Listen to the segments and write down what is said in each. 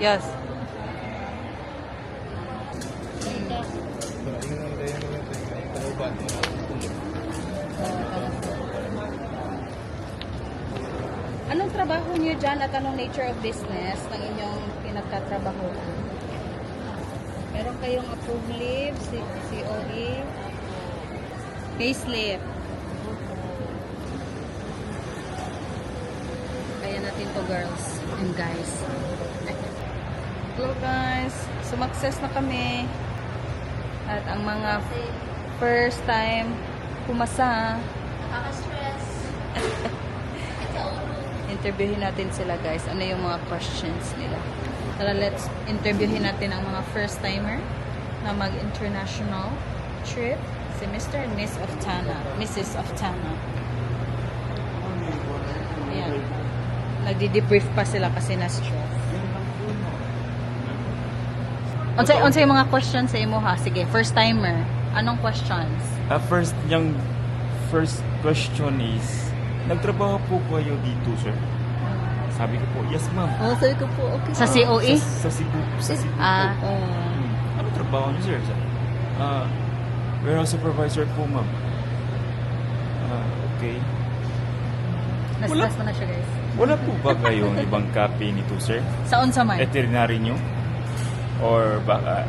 Yes. Anong trabaho niyo dyan at anong nature of business ng inyong pinagtatrabaho? Meron kayong approved leave, COE, payslip. Kaya natin to, girls and guys. Hello guys, sumakses na kami. At ang mga first time pumasa. Nakaka-stress. Interviewin natin sila guys. Ano yung mga questions nila? Tara, let's interviewin natin ang mga first timer na mag-international trip. Si Mr. and Miss Oftana. Mrs. Oftana. Ayan. Nagdi-debrief pa sila kasi na-stress. Unsay yung mga questions sa imo ha? Sige, first timer. Anong questions? First question is, nagtrabaho po kayo dito, sir? Sabi ko po, yes, ma'am. Oh, sabi ko po, okay. Sa COE? Sa Cebu. Sa Cebu Ah. po. Ano trabaho niyo, sir? Warehouse supervisor po, ma'am. Okay. Na-stress na siya guys. Wala po ba kayong ibang copy nito, sir? Sa unsa man? Itinerary nyo? Or baka,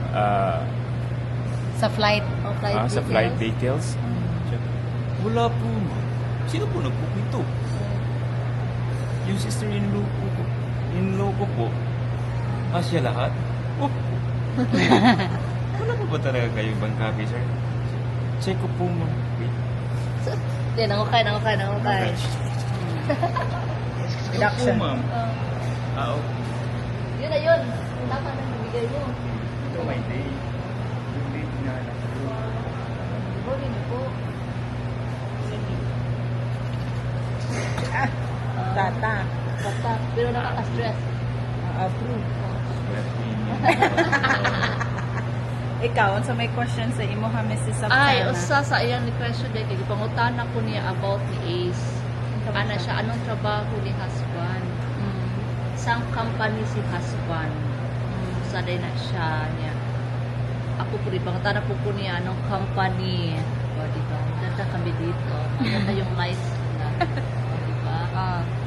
Sa flight. Oh, flight sa details. flight details? Wala po, ma'am. Sino po nagpupunto? Yung sister-in-law ko po. Siya lahat? Oh. Wala po ba talaga kayo ibang copy, sir? Check ko po, ma'am. Wait. Yan, nangukay. Okay. Reduction. Check po, ma'am. Okay. Yun na yun. Yung dapat nang bibigay mo. Ito, my day. Yung date na Buli niyo po. Tata. Basta, pero nakaka-stress. Approve. Ikaw, unsa may question sa imo ha, Mrs. Oftana? Ay, usa sa iyang question day kay pangutan ko niya about ni Ace. Ana siya, anong trabaho ni husband? Sang company si husband. Sa day na siya niya. Ako po rin, pangutan po ko niya anong company. O, diba? Ganda kami dito. Maganda yung lights na. O, diba?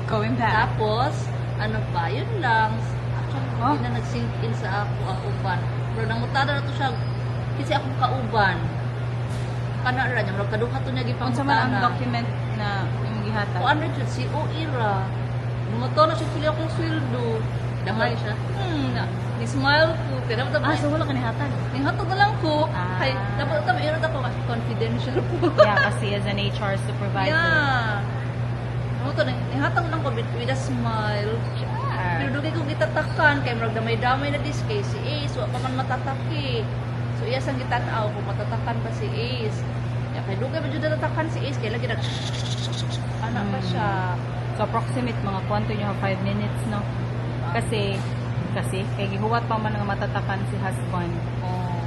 Going back. Tapos, ano pa, yun lang. Actually, Oh. hindi na nag-sink in sa ako uban. Pero nangutada na to siya, kasi akong kauban. Kana ra niya, marag kaduha to niya Unsa man ang gipangutana. document na imong gihatag? Kung ano dyan, si Oira. Lumato na siya, pili akong sweldo. Damay siya. Ni-smile ko. Kaya dapat Ah, so wala ka nihatag. Nihatag na lang ko. Ah. Kay, dapat mayroon ako kasi confidential po. Yeah, kasi as an HR supervisor. Yeah. Ano to, nihatag lang ko with a smile. Pero dugay ko gitatakan kay murag damay-damay na dis kay si Ace, wa pa man matataki. So iya sang gitan-aw kung matatakan pa si Ace. Ya kay dugay man jud natatakan si Ace kay lagi nag ana pa siya. So approximate mga kwanto nyo 5 minutes, no? Kasi kay gihuwat pa man nga matatakan si husband. Oh.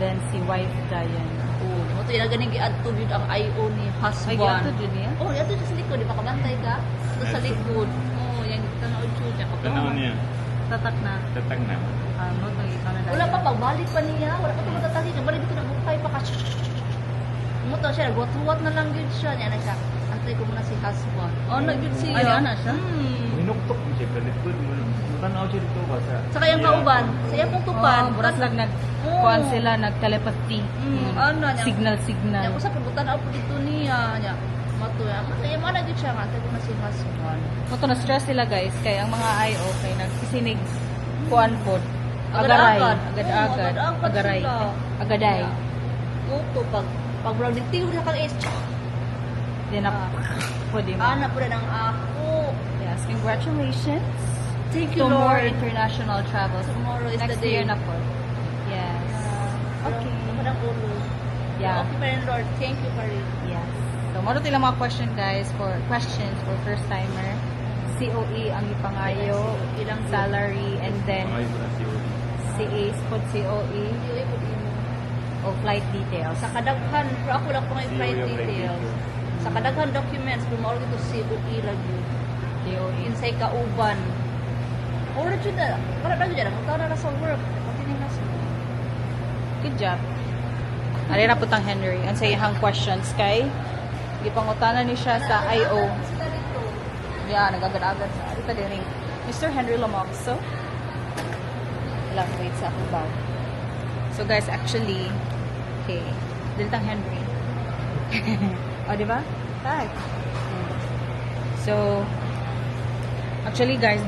Then si wife Diane. Oh, mo to ina ganing giadto jud ang IO ni Ay, husband. giato din niya? Oh, yato sa likod, di ba kabantay ka? Ito sa likod. Oh, yan tanaw jud niya Tanaw niya. Tatak na. Tatag na. Ano, ikaw na Wala pa pagbalik pa niya, wala pa matataki niya. Balik dito nagukay pa ka. Mo to siya, guwat-guwat na lang yun siya. Niya na siya. Antay ko muna si husband. Oh, nagyud siya. Ay, ana siya? Minuktok mo siya, kalikod mo. Tanaw siya dito ba sa... Sa kayang kauban, sa iyang pong tupan. Oh, buras lang kuan sila, nag-telepathy. Ano niya? Signal. Niya ko sa pabutan ako dito niya. Niya. Mato ya. Masaya mo na gyud siya nga. Antay ko na si husband. Ito na-stress sila guys, kaya ang mga IO kay nagkisinig kuan pod. Agaray. Agad-agad. Agaray. sila. Agaday. Oto, pag brown nitiw na kang Ace. Then na pwede mo. Ana po rin ang ako. Yes, congratulations. Thank you, To more Lord. international travels. Tomorrow is Next the day. year na po. Yes. Okay. Parang ulo. Yeah. Okay pa rin, Lord. Thank you pa rin. Yes. So, maro tila mga questions for first timer. COE ang ipangayo, Ilang salary, and then si Ace pod COE o flight details. Sa kadaghan, pero ako lang po may flight details. Sa kadaghan documents, kung mauro dito COE lagi. COE. Insay kauban. Original. Para ba dyan? Magkaroon na sa work. Continue na siya. Good job. Ari na putang Henry. Ang sa iyang questions kay gipangutana ni siya sa IO. Yeah, nagagad-agad sa ari pa din. Mr. Henry Lomocso. Wala, wait sa akong bag. So guys, actually, okay, Diltang Henry. O, di ba? Tag. So, actually guys,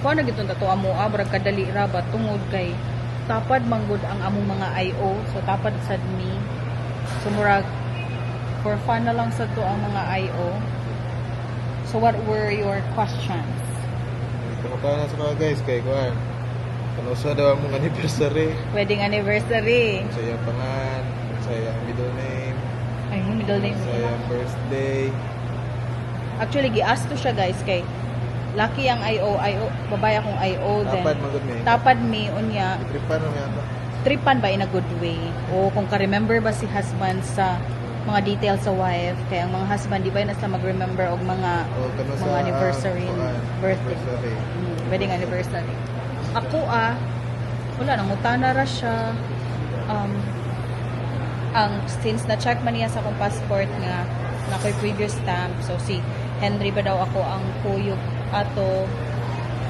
kung na gitong tato amo, brag kadali ra ba tungod kay tapad manggod ang among mga IO. So, tapad sad mi. So, murag, for fun na lang sa to ang mga IO. So, what were your questions? Kumakain na sa mga guys kay Kuan. Ano sa daw ang mga anniversary? Wedding anniversary. Sa iyang pangan, sa iyang middle name, Ay, yung middle name. sa iyang birthday. Actually, gi-ask to siya guys kay lucky ang IO, babae akong IO then. Tapad magod mi. Tapad mi, unya. Tripan mo yan. Tripan ba in a good way? O kung ka-remember ba si husband sa mga details sa wife, kaya ang mga husband, di ba yun nasa mag-remember og mga O kano mga anniversary, birthday. Anniversary. Wedding anniversary. Ako wala, nangutana ra siya. Since na-check man niya sa akong passport nga, na ako'y previous stamp, so si Henry ba daw ako ang kuyog ato,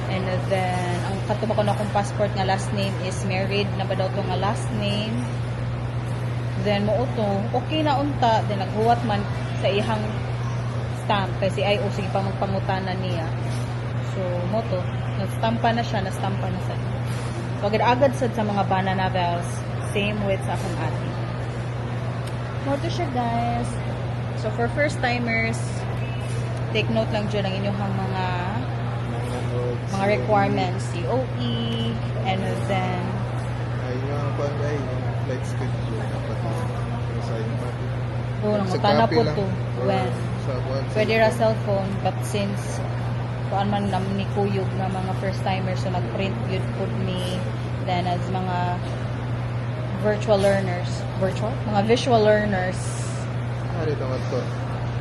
and then, ang katuba ko na akong passport nga last name is married, na ba daw to nga last name, then mo to, okay na unta, then naghuwat man sa ihang stamp, kasi ay sige pa magpangutana niya. So, mo to, nastampa na siya sa so, agad-agad sad sa mga banana bells, same with sa akong ate. Mo to siya guys. So, for first timers, take note lang dyan ang inyong mga requirements, COE, and then Ay, yung kuan ay yung flight schedule dapat sa inyo pa. nangutana po to when Sa kuan. pwede ra cellphone, but since kuan man nam ni kuyog na mga first timers, so nag-print yun po ni, then as mga visual visual learners, Ari tawag to.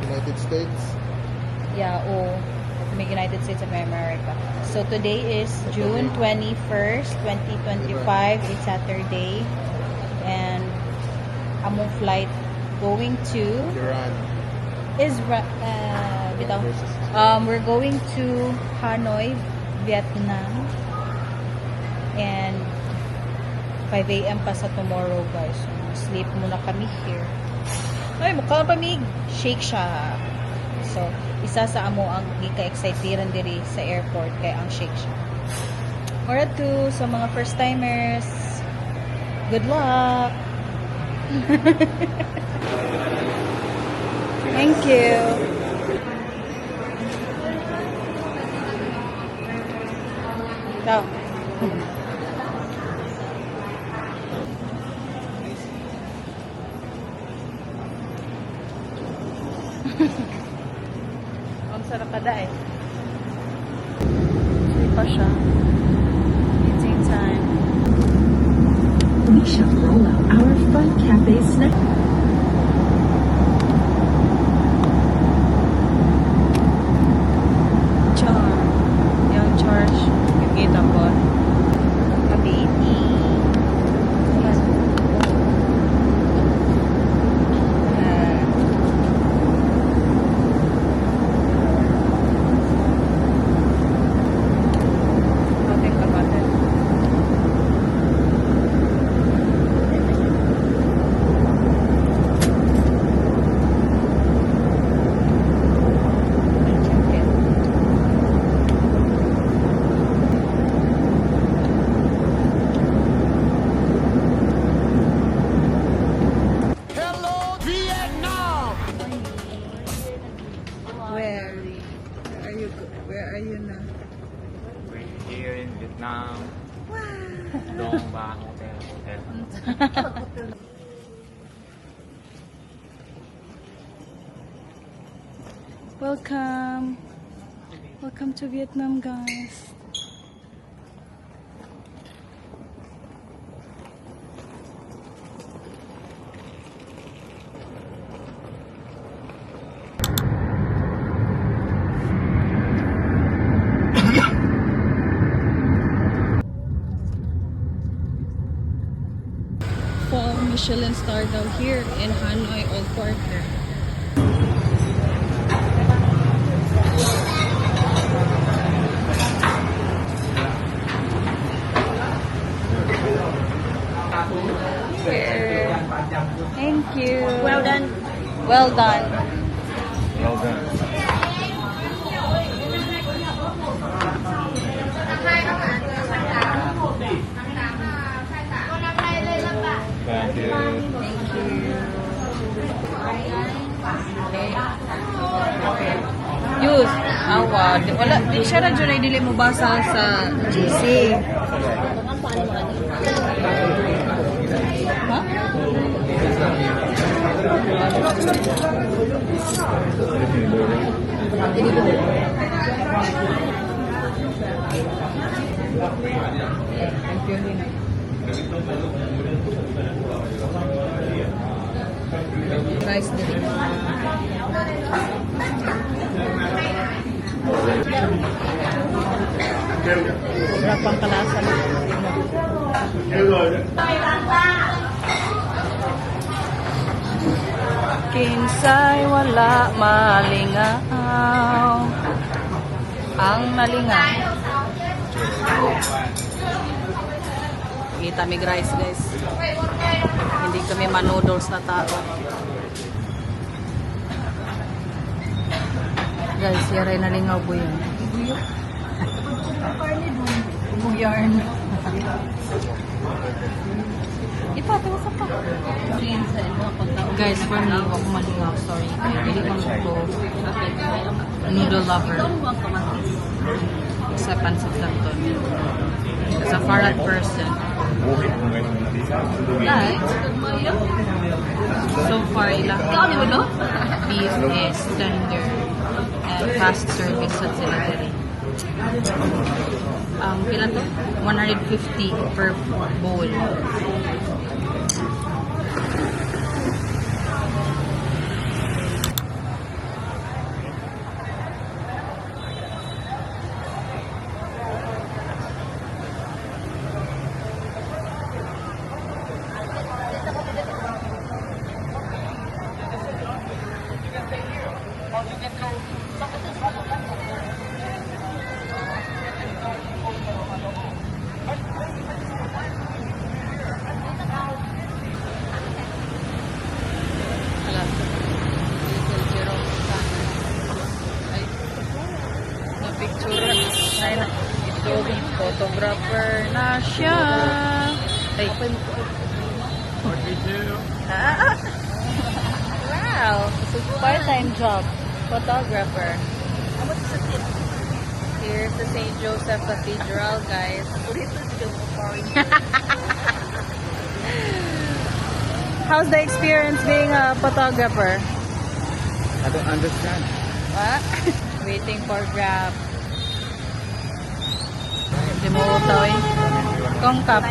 United States. yeah, o may United States of America. So today is June 21st, 2025. It's Saturday, and among flight going to Iran. we're going to Hanoi, Vietnam, and 5 a.m. pa sa tomorrow guys. So, sleep muna kami here. Ay, mukha pa mig Shake Shack. So, isa sa amo ang gika-exciteran diri sa airport kay ang Shake Shack. Or to sa mga first timers, good luck. Thank you. Ciao. Ang sarap kada eh. Hindi pa siya. Eating time. We shall roll out our Fun Cafe snack. Char. Yung charge. Yung kita po. Kabiti. Ating kapatid. Where are you now? We're here in Vietnam. Dong Ba Hotel. Welcome. Welcome to Vietnam, guys. Michelin star daw here in Hanoi Old Quarter. Here. Thank you. Well done. Well done. Well done. Thank you. Thank you. Yus, awa. Wala, di siya na dyan ay dili mo basa sa GC. Ha? Thank you, Lina. Guys, dili. Wala pang kalasa. Kinsay wala malingaw ang nalingaw. Kita mi guys, hindi kami manoodles na tao. Guys, yaray nalingaw po yun. Buyarn. Ipatawa ka pa. Guys, for me, ako malingaw. Sorry. Hindi ko noodle lover. Acceptance of Danton. As a Farad person. Right? So far, ilang beef is tender and fast service at sila diri. Kailan to? 150 per bowl. Photographer na siya. Ay. Ah. Wow. This is a part-time job. Photographer. Here's the St. Joseph Cathedral, guys. How's the experience being a photographer? I don't understand. What? Waiting for Grab. Limutoy. Kongkap.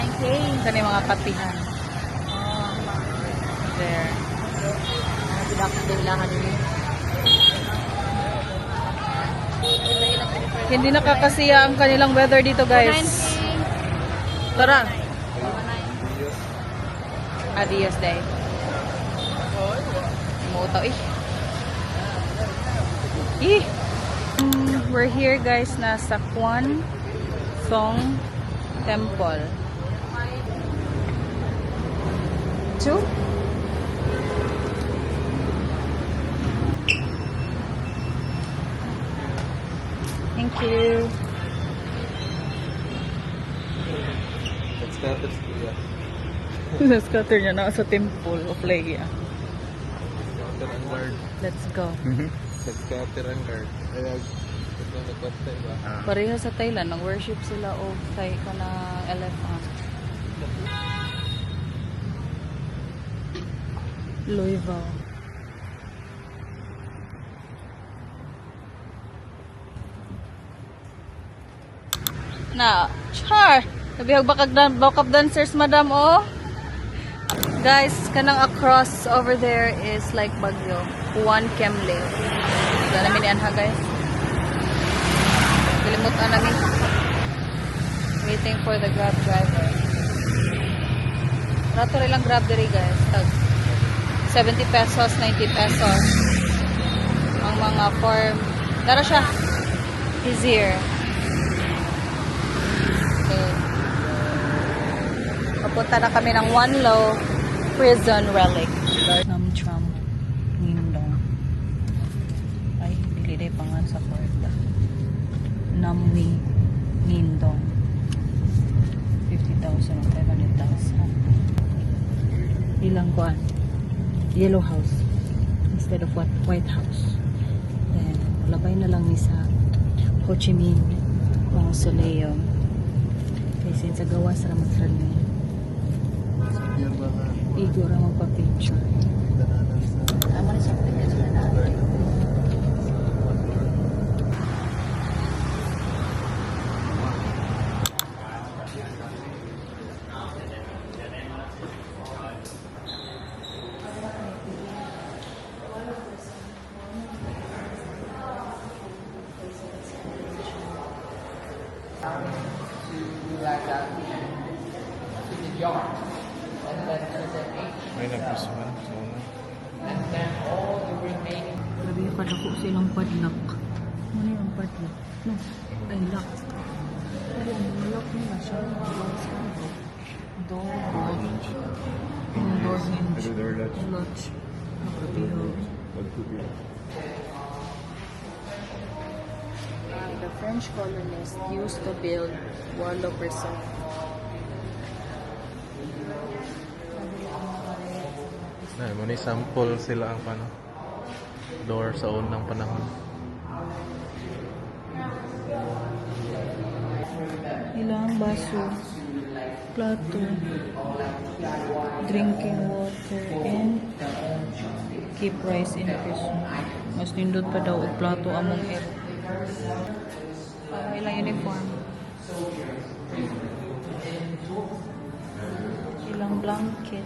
Kani mga kapihan. There. Hindi nakakasiya ang kanilang weather dito, guys. Tara. Adios day. Limutoy. We're here, guys, na sa Kwan Song Temple. 2? Thank you. Let's scatter niya na sa Temple of Legia. Let's go. Pareha sa Thailand, nag-worship sila o Thai ka na elephant. Louisville. Na, char! Nabihag backup dancers, madam, oh. Guys, kanang across over there is like Baguio. Juan Kemle. Wala namin yan ha, guys. Kalimutan namin. Waiting for the Grab driver. Rato rin lang grab diri guys. Tag 70 pesos, 90 pesos. Ang mga form. Dara siya. Easier. Okay. Papunta na kami ng One Low Prison Relic. Namtram. Nindong. Ay, dili pangan sa kwarta. Namni Nindong. 50,000 o 500,000. Ilang kuan? Yellow House instead of White House. Then, labay na lang ni sa Ho Chi Minh Mausoleum. Kasi sa gawas ra magsalmi. Yan ba nga? Igo ra magpa-picture. Dananas na. Tama na sa picture na natin. May nagpisuhan. So, Grabe yung kadako silang padlock. Ano yung padlock? No, ay lock. Pero yung lock nila siya. Door hinge. Yung door hinge. door latch. Latch. Nakabihog. The French colonists used to build Wallo Prison. Na, mo ni sample sila ang pano. Door sa unang panahon. Ilang baso, plato, drinking water, and keep rice in prison. Mas nindot pa daw og plato among air. Para ilang uniform. Ilang blanket.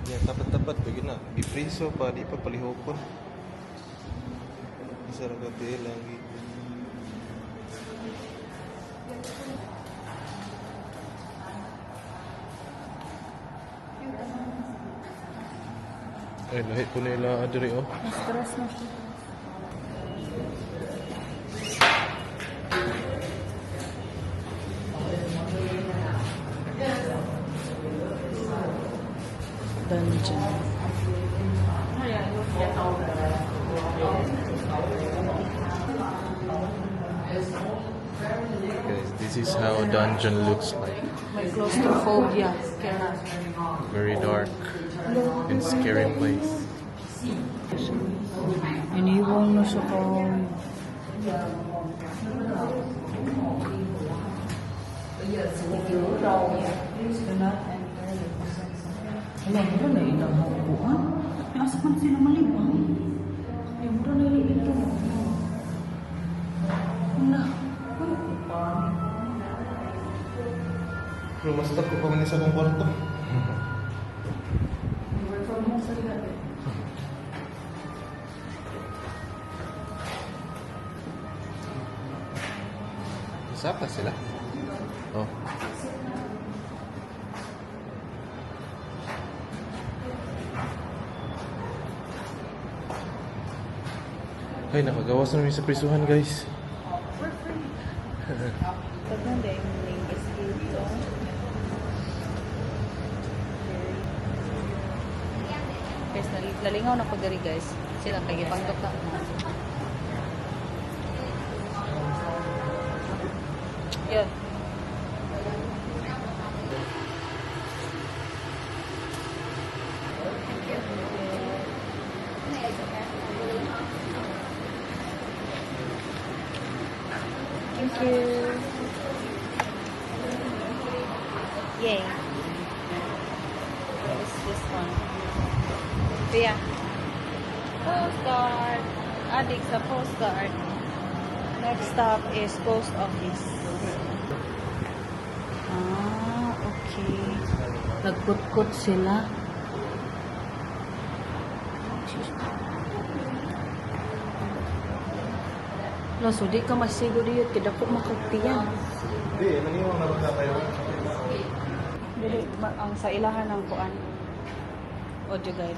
Ya, tapat-tapat begini na. Gipriso pa, di pa palihokon. Bisa ra gabi lagi. Eh, lahi po nila adiri oh. Stress na siya. Dungeon. Guys, this is how a dungeon looks like. May claustrophobia. Kaya Very dark and scary place. iniwang na siya kang wala mo na ilang hangguan. May asa man sila malibang. Ay, mura na ilang ito. Wala. Pero mas takot pa man sa akong kwarto. Sapa sila? Oh. Ay, nakagawas na namin sa prisuhan, guys. Paganda yung link is dito. Guys, nalingaw na ko diri guys. Sila kagipangtok na. Yun. Thank you. Yay. What is this one? Kuya. Postcard. Adik sa postcard. Next stop is post office. Ah, okay. Nagkutkot sila. Laso, di ka masigo diyo. Kaya ko makagtiyan. Hindi, maniwang na ba kayo? Dili, ang sa ilahan ng kuan. Audio guide.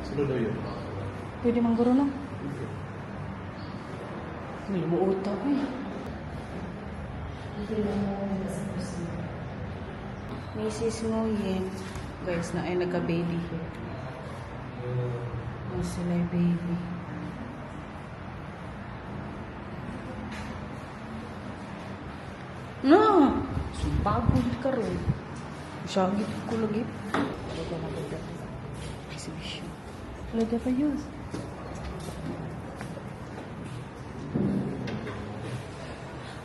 Sino daw yun? Pwede man guro no? May lumuutaw eh. Mrs. Nguyen. Guys, na ay nagka-baby. Sila yung baby. No! Sumpagod ka rin. Siyagit ko lagi. Talaga na ba exhibition. Talaga pa yun.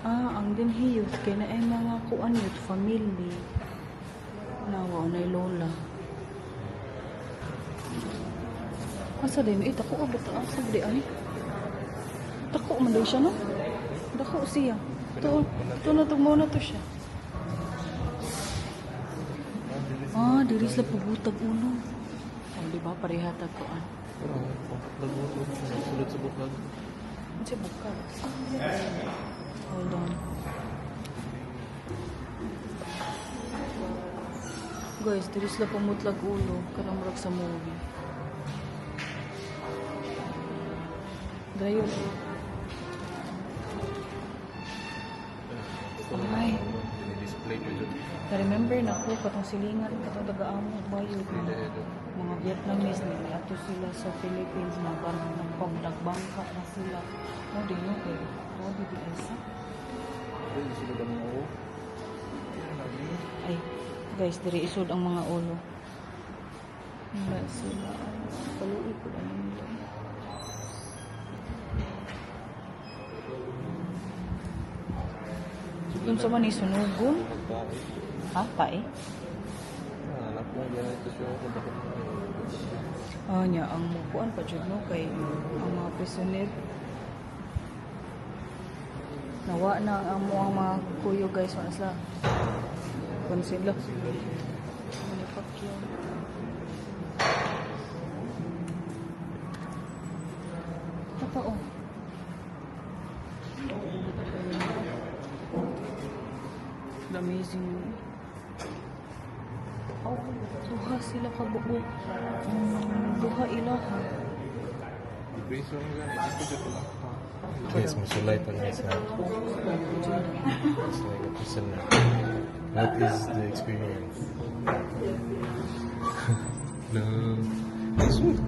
Ang dinhiyot. Kaya na ay mga kuan yun. Family. Nawa na lola. Asa din? Tako abot. Asa di ay? Tako man daw siya, no? Dako siya. Ito na muna to siya. Diri sila pabutag ulo. Di ba? Parehatag ko. Sulod sa bukag. Ano siya bukag? Hold on. Guys, diri sila pamutlag ulo. Karamurag sa movie. Dayon. Ay. Display ko dyan. Na-remember na ako, katong silingan, katong taga-among bayod. Mga Vietnamese, may ato sila sa Philippines, na parang nagbangka na sila. No, di no, kay. No, di isa. Sino daw mga ulo? Ay, guys, diri isod ang mga ulo. Wala sila. Paluwi ko lang nila. Kung sa man isunugon? Ha? Pae? Anak mo, ganito siya. Niya, ang mukuan pa dyan, no? Kay ang mga prisoner. Nawa na ang mga kuyo, guys. Wala sila. Kung sila. Manipak yun. Totoo. Amazing. Duha sila kabuo. Duha ilaha. Yes, masulay pa nga sa it's like a prisoner. What is the experience? No. Sweet.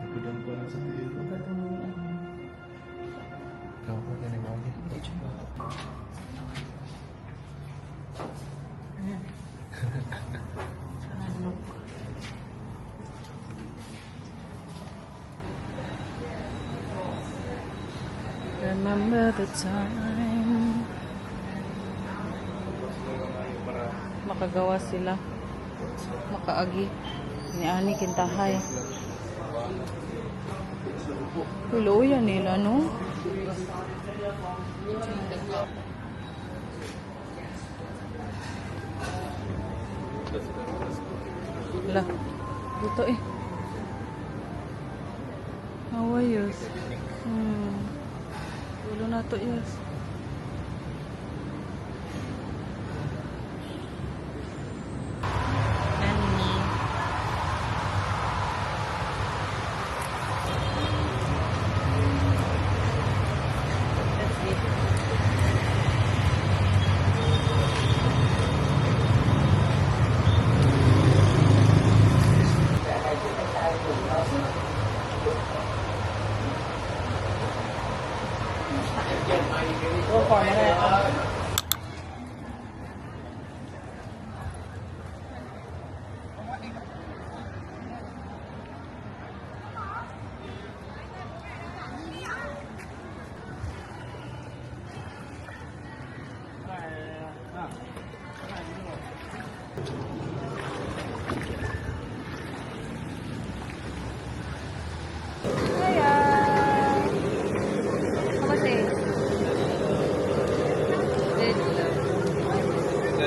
Gudang ko lang sa tiyo. Ikaw pa ka ni Mami. Remember the time. Makagawa sila. Makaagi. Ni Ani Kintahay. Hello yan nila, no? Wala. Dito eh. Awayos. Ulo na to, yes. And me. That's it.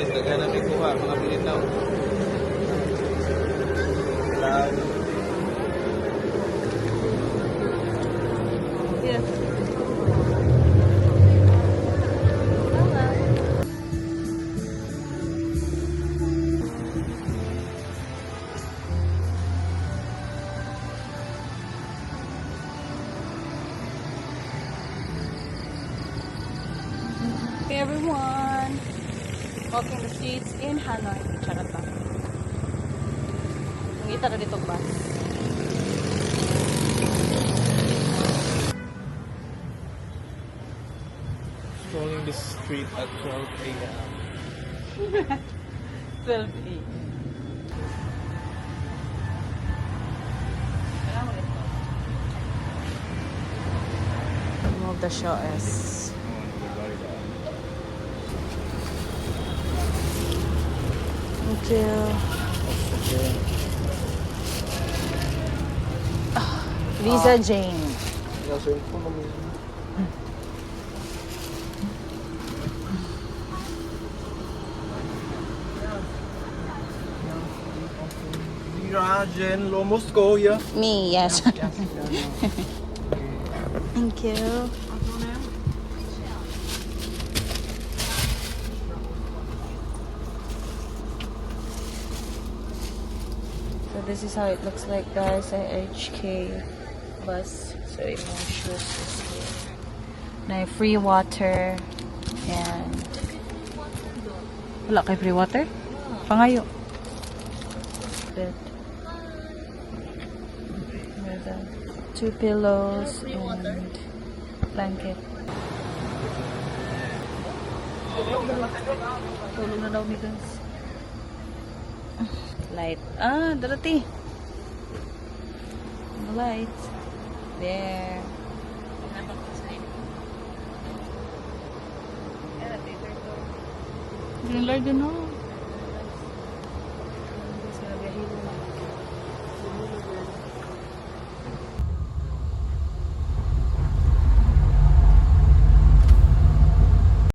guys, daghan na may kuha, mga pilitaw. Yeah. Hey everyone! Walking the streets in Hanoi. Charot lang. Ngita na dito bus. Strolling the street at 12 a.m. 12 a.m. Move the show is. Thank you. Lisa Jane. Rajen Lomosko, yeah. Me, yes. Thank you. So this is how it looks like, guys. HK bus. So yung mga shoes is here. Na free water and wala kay free water? Pangayo. Bed. With two pillows and blanket. Tulog na daw ni guys. Light. Ah, darati. The light. There. Green light din, oh.